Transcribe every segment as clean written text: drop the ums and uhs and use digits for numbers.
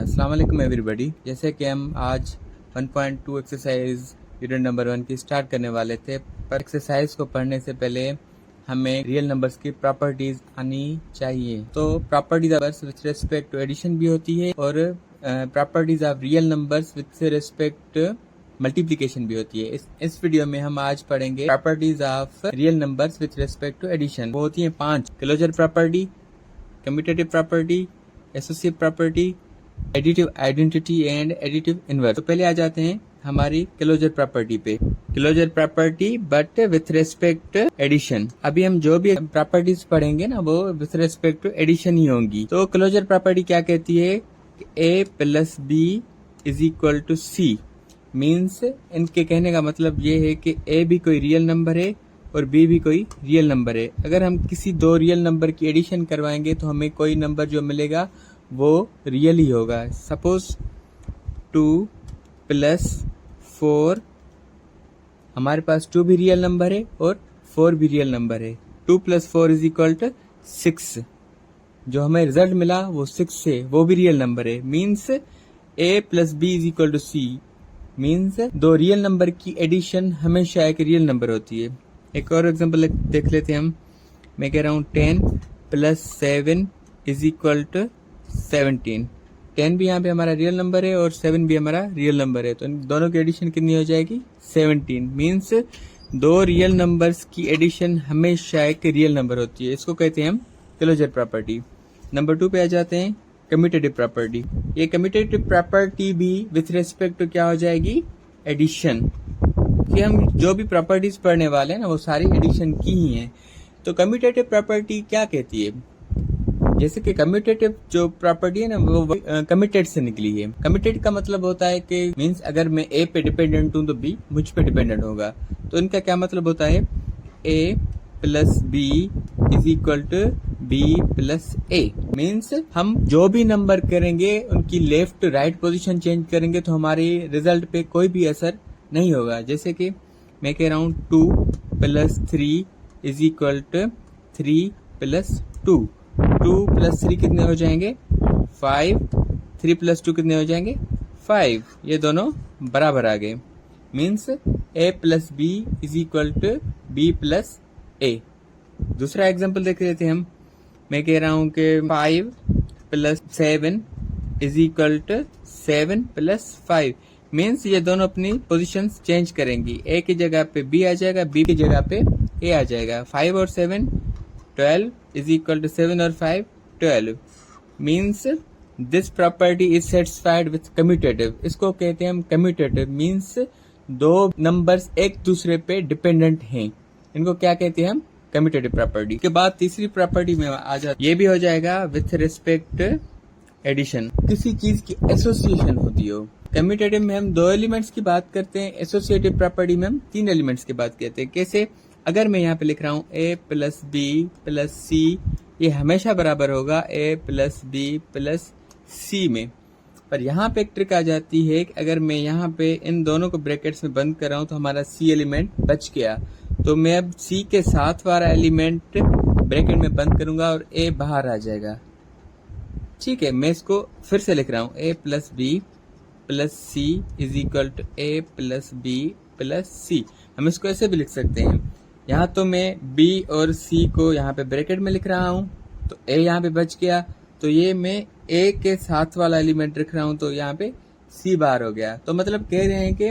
अस्सलाम वालेकुम एवरीबॉडी। जैसे कि हम आज 1.2 एक्सरसाइज यूनिट नंबर 1 की स्टार्ट करने वाले थे, पर एक्सरसाइज को पढ़ने से पहले हमें रियल नंबर्स की प्रॉपर्टीज आनी चाहिए। तो properties of numbers with respect to addition भी होती है और properties of real numbers with respect multiplication भी होती है। इस वीडियो में हम आज पढ़ेंगे properties of real numbers with respect to addition. वो होती है 5: closure property, commutative property, associative property, additive identity and additive inverse. तो पहले आ जाते हैं हमारी क्लोजर प्रॉपर्टी पे। Closure property but with respect addition. अभी हम जो भी प्रॉपर्टीज पढ़ेंगे ना वो विथ रेस्पेक्ट टू एडिशन ही होंगी। तो क्लोजर प्रॉपर्टी क्या कहती है? A plus B is equal to C. Means इनके कहने का मतलब ये है कि ए भी कोई रियल नंबर है और बी भी कोई रियल नंबर है। अगर हम किसी दो रियल नंबर की एडिशन करवाएंगे तो हमें कोई नंबर जो मिलेगा वो रियल ही होगा। सपोज 2 प्लस 4, हमारे पास 2 भी रियल नंबर है और 4 भी रियल नंबर है। 2 प्लस 4 इज इक्वल टू 6। जो हमें रिजल्ट मिला वो 6 है, वो भी रियल नंबर है। Means A plus B is equal to C. Means दो रियल नंबर की एडिशन हमेशा एक रियल नंबर होती है। एक और एग्जांपल देख लेते हैं हम। मैं कह रहा हूँ 10 प्लस 7 इज इक्वल टू 17। 10 भी यहाँ पे हमारा रियल नंबर है और 7 भी हमारा रियल नंबर है। तो इन दोनों की एडिशन कितनी हो जाएगी? 17। मीन्स दो रियल नंबर्स की एडिशन हमेशा एक रियल नंबर होती है। इसको कहते हैं हम क्लोजर प्रॉपर्टी। नंबर 2 पे आ जाते हैं, कम्यूटेटिव प्रॉपर्टी। ये कम्यूटेटिव प्रॉपर्टी भी विथ रेस्पेक्ट टू क्या हो जाएगी? एडिशन। कि हम जो भी प्रॉपर्टीज पढ़ने वाले हैं ना वो सारी एडिशन की ही हैं। तो कम्यूटेटिव प्रॉपर्टी क्या कहती है? जैसे कि कम्यूटेटिव जो प्रॉपर्टी है ना वो कमिटेड से निकली है। कमिटेड का मतलब होता है कि मींस अगर मैं ए पे डिपेंडेंट हूं तो बी मुझ पे डिपेंडेंट होगा। तो इनका क्या मतलब होता है? A plus B is equal to B plus A. Means हम जो भी नंबर करेंगे उनकी लेफ्ट राइट पोजीशन चेंज करेंगे तो हमारे रिजल्ट पे कोई भी असर नहीं होगा। जैसे कि मैं कह रहा हूँ 2 plus 3 is equal to 3 plus 2। 2 plus 3 कितने हो जाएंगे? 5। 3 प्लस 2 कितने हो जाएंगे? 5। ये दोनों बराबर आ गए। Means A plus B is equal to B plus A. दूसरा एग्जांपल देख लेते हैं हम। मैं कह रहा हूं कि 5 plus 7 is equal to 7 plus 5। Means ये दोनों अपनी पोजीशंस चेंज करेंगी। ए की जगह पे बी आ जाएगा, बी की जगह पे ए आ जाएगा। 5 और 7 12 इज इक्वल टू 7 और 5 12। Means this property is satisfied with commutative. इसको कहते हैं हम कम्यूटेटिव। मीन्स दो नंबर्स एक दूसरे पे डिपेंडेंट हैं। इनको क्या कहते हैं हम? Commutative property. के बाद तीसरी प्रॉपर्टी में आ जाता, ये भी हो जाएगा विथ रिस्पेक्ट एडिशन। किसी चीज की एसोसिएशन होती हो। कम्यूटेटिव में हम 2 एलिमेंट्स की बात करते हैं, एसोसिएटिव प्रॉपर्टी में हम 3 एलिमेंट्स की बात करते हैं। कैसे? अगर मैं यहाँ पे लिख रहा हूँ ए प्लस बी प्लस सी, ये हमेशा बराबर होगा ए प्लस बी प्लस सी में। पर यहाँ पे एक ट्रिक आ जाती है कि अगर मैं यहाँ पे इन दोनों को ब्रैकेट्स में बंद कर रहा हूँ तो हमारा सी एलिमेंट बच गया। तो मैं अब सी के साथ वाला एलिमेंट ब्रैकेट में बंद करूंगा और ए बाहर आ जाएगा। ठीक है, मैं इसको फिर से लिख रहा हूँ A plus B plus C is equal to A plus B plus C. हम इसको ऐसे भी लिख सकते हैं। यहाँ तो मैं b और c को यहाँ पे ब्रैकेट में लिख रहा हूँ तो a यहाँ पे बच गया। तो ये मैं a के साथ वाला एलिमेंट रख रहा हूँ तो यहाँ पे c बाहर हो गया। तो मतलब कह रहे हैं कि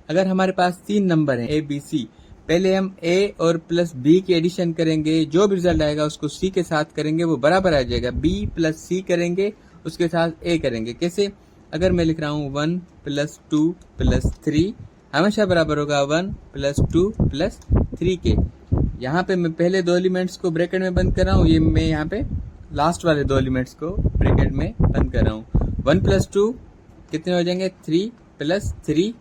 अगर हमारे पास 3 नंबर हैं a b c, पहले हम a और प्लस b की एडिशन करेंगे, जो भी रिजल्ट आएगा उसको c के साथ करेंगे वो बराबर आ जाएगा। b प्लस c करेंगे उसके साथ a करेंगे। कैसे? अगर मैं लिख रहा हूँ 1 प्लस 2 प्लस 3 हमेशा बराबर होगा 1 प्लस 2 प्लस 3 के। यहाँ पे मैं पहले 2 एलिमेंट्स को ब्रैकेट में बंद कर रहा हूँ, ये मैं यहाँ पे लास्ट वाले 2 एलिमेंट्स को ब्रैकेट में बंद कर रहा हूँ। 1 प्लस 2 कितने हो जाएंगे? 3 plus 3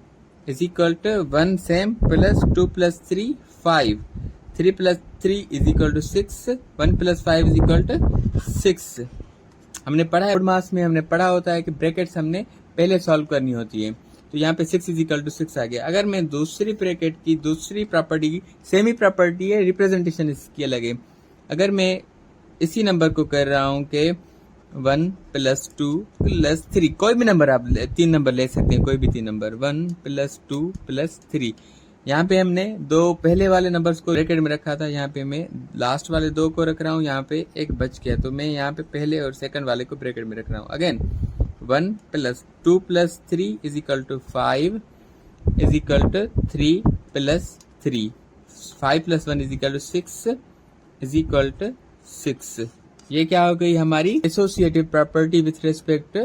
is equal to 1 same plus 2 plus 3 5। 3 plus 3 is equal to 6। 1 plus 5 is equal to 6। हमने पढ़ा है मास में, हमने पढ़ा होता है कि ब्रैकेट्स हमने पहले सॉल्व करनी होती है। तो यहाँ पे 6 इज इक्वल टू 6 आ गया। अगर मैं दूसरी ब्रैकेट की दूसरी प्रॉपर्टी की सेमी प्रॉपर्टी है, रिप्रेजेंटेशन इसकी अलग है। अगर मैं इसी नंबर को कर रहा हूँ कि 1 + 2 + 3, कोई भी नंबर आप 3 नंबर ले सकते हैं, कोई भी 3 नंबर, 1 + 2 + 3। यहाँ पे हमने दो पहले वाले नंबर्स को ब्रैकेट में रखा था, यहाँ पे मैं लास्ट वाले दो को रख रहा हूँ, यहाँ पे एक बच गया तो मैं यहाँ पे पहले और सेकंड वाले को ब्रैकेट में रख रहा हूँ। अगेन 1 + 2 + 3 = 5 = 3 + 3, 5 + 1 = 6 ये क्या हो गई हमारी associative property with respect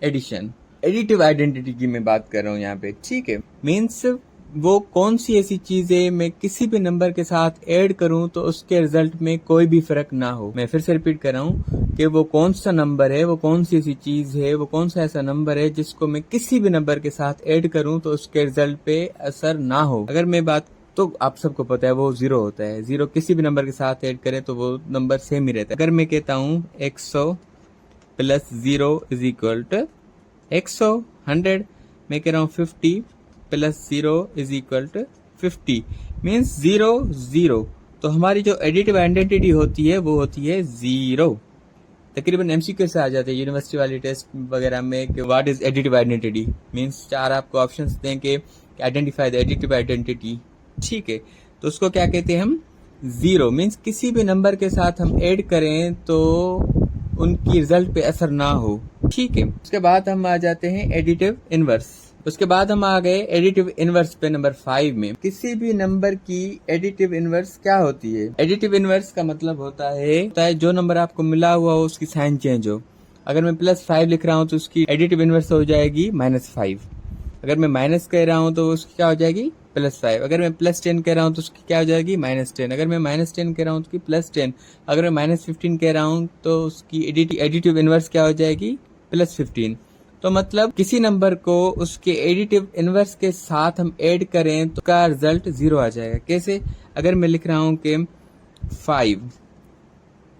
addition. Additive identity की मैं बात कर रहा हूँ यहाँ पे, ठीक है। मीन्स वो कौन सी ऐसी चीजें मैं किसी भी नंबर के साथ ऐड करूं तो उसके रिजल्ट में कोई भी फर्क ना हो। मैं फिर से रिपीट कर रहा हूं कि वो कौन सा नंबर है, वो कौन सी ऐसी चीज है, वो कौन सा ऐसा नंबर है जिसको मैं किसी भी नंबर के साथ ऐड करूं तो उसके रिजल्ट पे असर ना हो। अगर मैं बात तो आप सबको पता है वो 0 होता है। 0 किसी भी नंबर के साथ ऐड करें तो वो नंबर सेम ही रहता है। अगर मैं कहता हूँ 100 + 0 = 100, 100, मैं कह रहा हूँ 50 + 0 = 50, मीन्स 0 0। तो हमारी जो एडिटिव आइडेंटिटी होती है वो होती है 0। तकरीबन एमसीक्यू से आ जाते हैं यूनिवर्सिटी वाली टेस्ट वगैरह में कि what is additive identity, means 4 आपको ऑप्शंस दें कि आइडेंटिफाई द एडिटिव आइडेंटिटी, ठीक है। तो उसको क्या कहते हैं हम 0, मीन्स किसी भी नंबर के साथ हम ऐड करें तो उनकी रिजल्ट पे असर ना हो, ठीक है। उसके बाद हम आ जाते हैं एडिटिव इनवर्स। उसके बाद हम आ गए एडिटिव इनवर्स पे नंबर 5 में। किसी भी नंबर की एडिटिव इनवर्स क्या होती है? एडिटिव इनवर्स का मतलब होता है जो नंबर आपको मिला हुआ हो उसकी साइन चेंज हो। अगर मैं +5 लिख रहा हूँ तो उसकी एडिटिव इनवर्स हो जाएगी -5। अगर मैं माइनस कह रहा हूँ तो उसकी क्या हो जाएगी +5। अगर मैं +10 कह रहा हूँ तो उसकी क्या हो जाएगी -10। अगर मैं -10 कह रहा हूँ तो उसकी +10। अगर मैं -15 कह रहा हूँ तो उसकी एडिटिव इनवर्स क्या हो जाएगी +15। तो मतलब किसी नंबर को उसके एडिटिव इनवर्स के साथ हम ऐड करें तो का रिजल्ट 0 आ जाएगा। कैसे? अगर मैं लिख रहा हूं कि 5,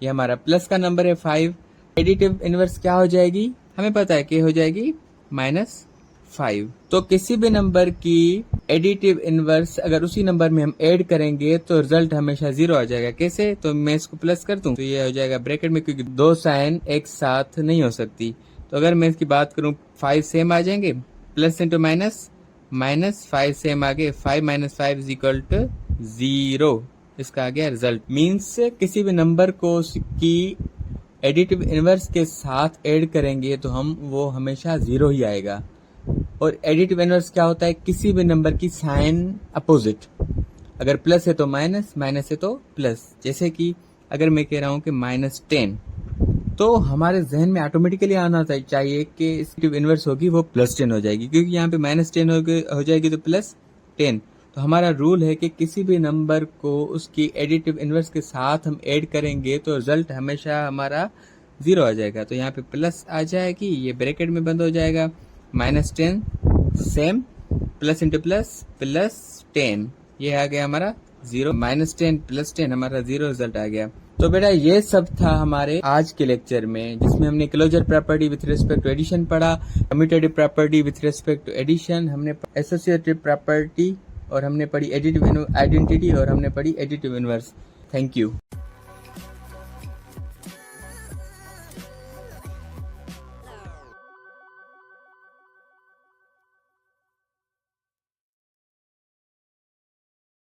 ये हमारा प्लस का नंबर है 5, एडिटिव इनवर्स क्या हो जाएगी? हमें पता है कि हो जाएगी -5। तो किसी भी नंबर की एडिटिव इनवर्स अगर उसी नंबर में हम ऐड करेंगे तो रिजल्ट हमेशा 0 आ जाएगा। कैसे? तो मैं इसको प्लस कर दूं तो ये हो जाएगा ब्रैकेट में, क्योंकि दो साइन एक साथ नहीं हो सकती। तो अगर मैं इसकी बात करूं 5 सेम आ जाएंगे, प्लस इंटू माइनस, -5 सेम आ गए, 5 - 5 = 0। इसका आ गया रिजल्ट। मीन्स किसी भी नंबर को उसकी एडिटिव इनवर्स के साथ ऐड करेंगे तो हम वो हमेशा 0 ही आएगा। और एडिटिव इनवर्स क्या होता है? किसी भी नंबर की साइन अपोजिट। अगर प्लस है तो माइनस, माइनस है तो प्लस। जैसे कि अगर मैं कह रहा हूं कि -10, तो हमारे जहन में ऑटोमेटिकली आना चाहिए कि इसकी इनवर्स होगी वो +10 हो जाएगी, क्योंकि यहाँ पे -10 हो जाएगी तो +10। तो हमारा रूल है कि किसी भी नंबर को उसकी एडिटिव इनवर्स के साथ हम ऐड करेंगे तो रिजल्ट हमेशा हमारा 0 आ जाएगा। तो यहाँ पे प्लस आ जाएगी, ये ब्रैकेट में बंद हो जाएगा, -10 सेम, प्लस इंटू प्लस +10, ये आ गया हमारा 0। -10 +10 हमारा 0 रिजल्ट आ गया। तो बेटा ये सब था हमारे आज के लेक्चर में, जिसमें हमने closure property with respect to addition पढ़ा, commutative property with respect to addition, हमने एसोसिएटिव प्रॉपर्टी, और हमने पढ़ी एडिटिव आइडेंटिटी, और हमने पढ़ी एडिटिव इनवर्स। Thank you.